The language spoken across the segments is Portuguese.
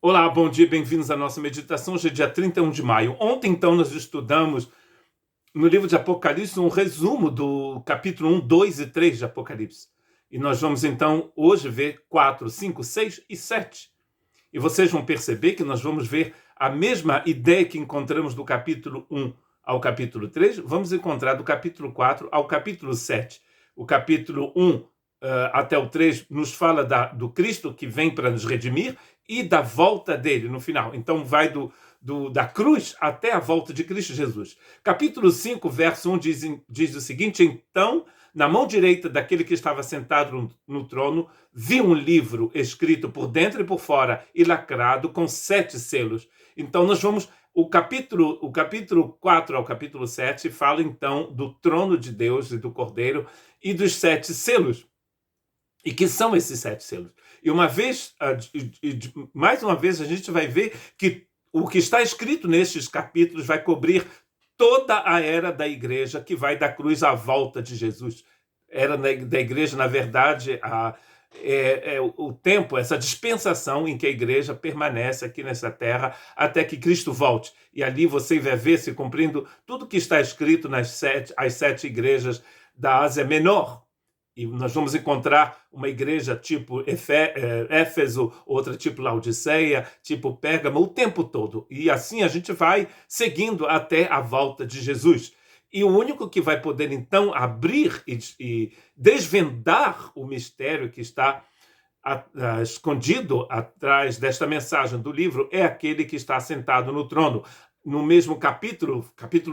Olá, bom dia, bem-vindos à nossa meditação. Hoje é dia 31 de maio. Ontem, então, nós estudamos no livro de Apocalipse um resumo do capítulo 1, 2 e 3 de Apocalipse. E nós vamos, então, hoje ver 4, 5, 6 e 7. E vocês vão perceber que nós vamos ver a mesma ideia que encontramos do capítulo 1 ao capítulo 3, vamos encontrar do capítulo 4 ao capítulo 7. O capítulo 1 até o 3 nos fala do Cristo que vem para nos redimir e da volta dele no final. Então vai da cruz até a volta de Cristo Jesus. Capítulo 5, verso 1 diz o seguinte: então, na mão direita daquele que estava sentado no trono, vi um livro escrito por dentro e por fora e lacrado com 7 selos. Então nós vamos... O capítulo 4 ao capítulo 7 fala então do trono de Deus e do Cordeiro e dos 7 selos. E que são esses 7 selos? E mais uma vez, a gente vai ver que o que está escrito nestes capítulos vai cobrir toda a era da igreja, que vai da cruz à volta de Jesus. Era da igreja, na verdade, o tempo, essa dispensação em que a igreja permanece aqui nessa terra até que Cristo volte. E ali você vai ver se cumprindo tudo que está escrito as 7 igrejas da Ásia Menor. E nós vamos encontrar uma igreja tipo Éfeso, outra tipo Laodiceia, tipo Pérgamo, o tempo todo. E assim a gente vai seguindo até a volta de Jesus. E o único que vai poder, então, abrir e desvendar o mistério que está escondido atrás desta mensagem do livro é aquele que está sentado no trono. No mesmo capítulo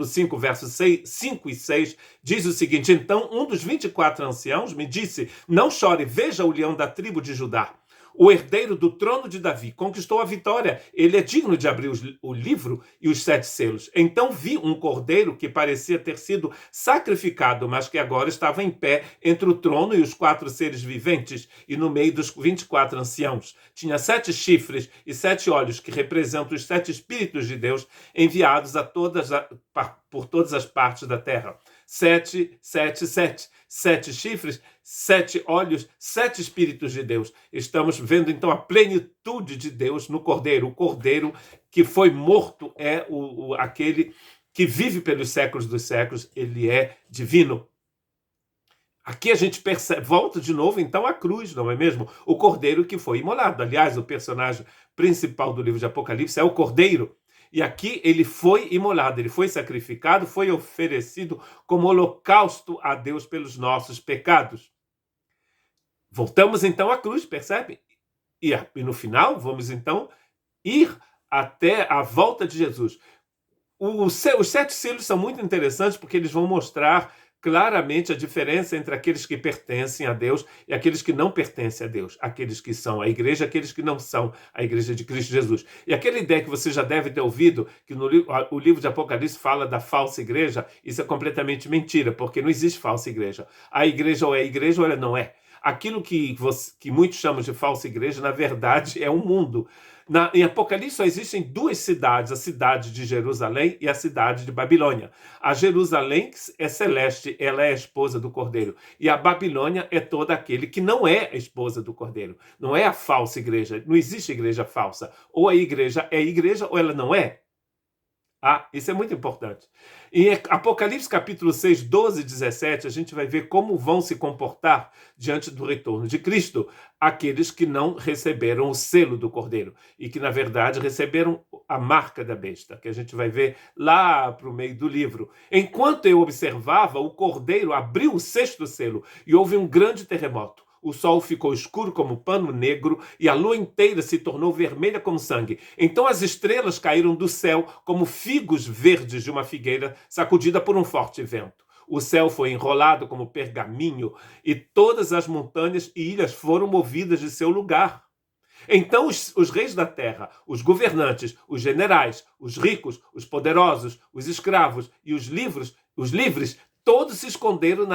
5, versos 5 e 6, diz o seguinte: então um dos 24 anciãos me disse, não chore, veja o leão da tribo de Judá, o herdeiro do trono de Davi, conquistou a vitória, ele é digno de abrir o livro e os 7 selos. Então vi um cordeiro que parecia ter sido sacrificado, mas que agora estava em pé entre o trono e os 4 seres viventes, e no meio dos 24 anciãos. Tinha 7 chifres e 7 olhos, que representam os 7 espíritos de Deus enviados por todas as partes da terra. 7, 7, 7. 7 chifres, 7 olhos, 7 espíritos de Deus. Estamos vendo então a plenitude de Deus no Cordeiro. O Cordeiro que foi morto é aquele que vive pelos séculos dos séculos. Ele é divino. Aqui a gente percebe, volta de novo então à cruz, não é mesmo? O Cordeiro que foi imolado. Aliás, o personagem principal do livro de Apocalipse é o Cordeiro. E aqui ele foi imolado, ele foi sacrificado, foi oferecido como holocausto a Deus pelos nossos pecados. Voltamos então à cruz, percebe? E no final vamos então ir até a volta de Jesus. Os 7 selos são muito interessantes porque eles vão mostrar claramente a diferença entre aqueles que pertencem a Deus e aqueles que não pertencem a Deus, aqueles que são a igreja e aqueles que não são a igreja de Cristo Jesus. E aquela ideia que você já deve ter ouvido, que o livro de Apocalipse fala da falsa igreja, isso é completamente mentira, porque não existe falsa igreja. A igreja ou é igreja ou ela não é. Aquilo que muitos chamam de falsa igreja, na verdade, é um mundo. Em Apocalipse só existem 2 cidades, a cidade de Jerusalém e a cidade de Babilônia. A Jerusalém é celeste, ela é a esposa do Cordeiro. E a Babilônia é todo aquele que não é a esposa do Cordeiro. Não é a falsa igreja, não existe igreja falsa. Ou a igreja é igreja ou ela não é. Isso é muito importante. Em Apocalipse capítulo 6, 12 e 17, a gente vai ver como vão se comportar diante do retorno de Cristo aqueles que não receberam o selo do Cordeiro e que, na verdade, receberam a marca da besta, que a gente vai ver lá para o meio do livro. Enquanto eu observava, o Cordeiro abriu o 6º selo e houve um grande terremoto. O sol ficou escuro como pano negro e a lua inteira se tornou vermelha como sangue. Então as estrelas caíram do céu como figos verdes de uma figueira sacudida por um forte vento. O céu foi enrolado como pergaminho e todas as montanhas e ilhas foram movidas de seu lugar. Então os reis da terra, os governantes, os generais, os ricos, os poderosos, os escravos e os livres, todos se esconderam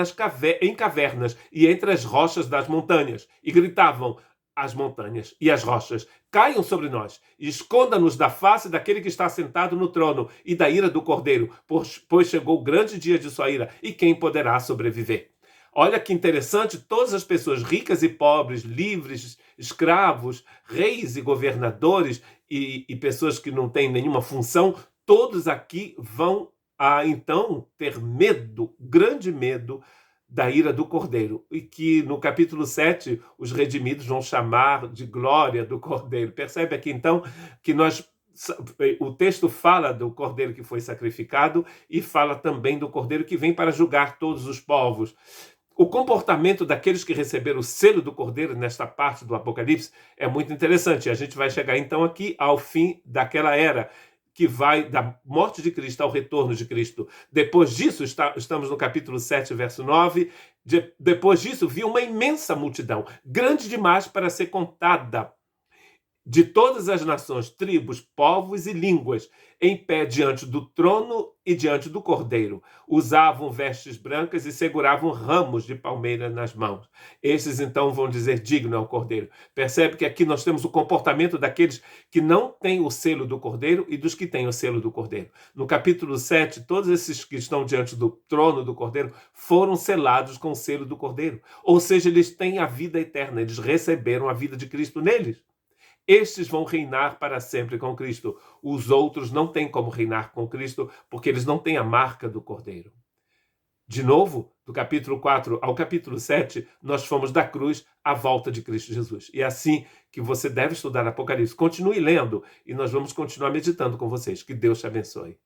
em cavernas e entre as rochas das montanhas e gritavam às montanhas e às rochas: caiam sobre nós e esconda-nos da face daquele que está sentado no trono e da ira do Cordeiro, pois chegou o grande dia de sua ira, e quem poderá sobreviver? Olha que interessante, todas as pessoas ricas e pobres, livres, escravos, reis e governadores e pessoas que não têm nenhuma função, todos aqui vão então ter medo, grande medo da ira do Cordeiro, e que no capítulo 7 os redimidos vão chamar de glória do Cordeiro. Percebe aqui então que o texto fala do Cordeiro que foi sacrificado e fala também do Cordeiro que vem para julgar todos os povos. O comportamento daqueles que receberam o selo do Cordeiro nesta parte do Apocalipse é muito interessante. A gente vai chegar então aqui ao fim daquela era, que vai da morte de Cristo ao retorno de Cristo. Depois disso, estamos no capítulo 7, verso 9, depois disso, vi uma imensa multidão, grande demais para ser contada, de todas as nações, tribos, povos e línguas, em pé diante do trono e diante do Cordeiro. Usavam vestes brancas e seguravam ramos de palmeira nas mãos. Esses então vão dizer: digno é o Cordeiro. Percebe que aqui nós temos o comportamento daqueles que não têm o selo do Cordeiro e dos que têm o selo do Cordeiro. No capítulo 7, todos esses que estão diante do trono do Cordeiro foram selados com o selo do Cordeiro. Ou seja, eles têm a vida eterna, eles receberam a vida de Cristo neles. Estes vão reinar para sempre com Cristo. Os outros não têm como reinar com Cristo, porque eles não têm a marca do Cordeiro. De novo, do capítulo 4 ao capítulo 7, nós fomos da cruz à volta de Cristo Jesus. E é assim que você deve estudar Apocalipse. Continue lendo e nós vamos continuar meditando com vocês. Que Deus te abençoe.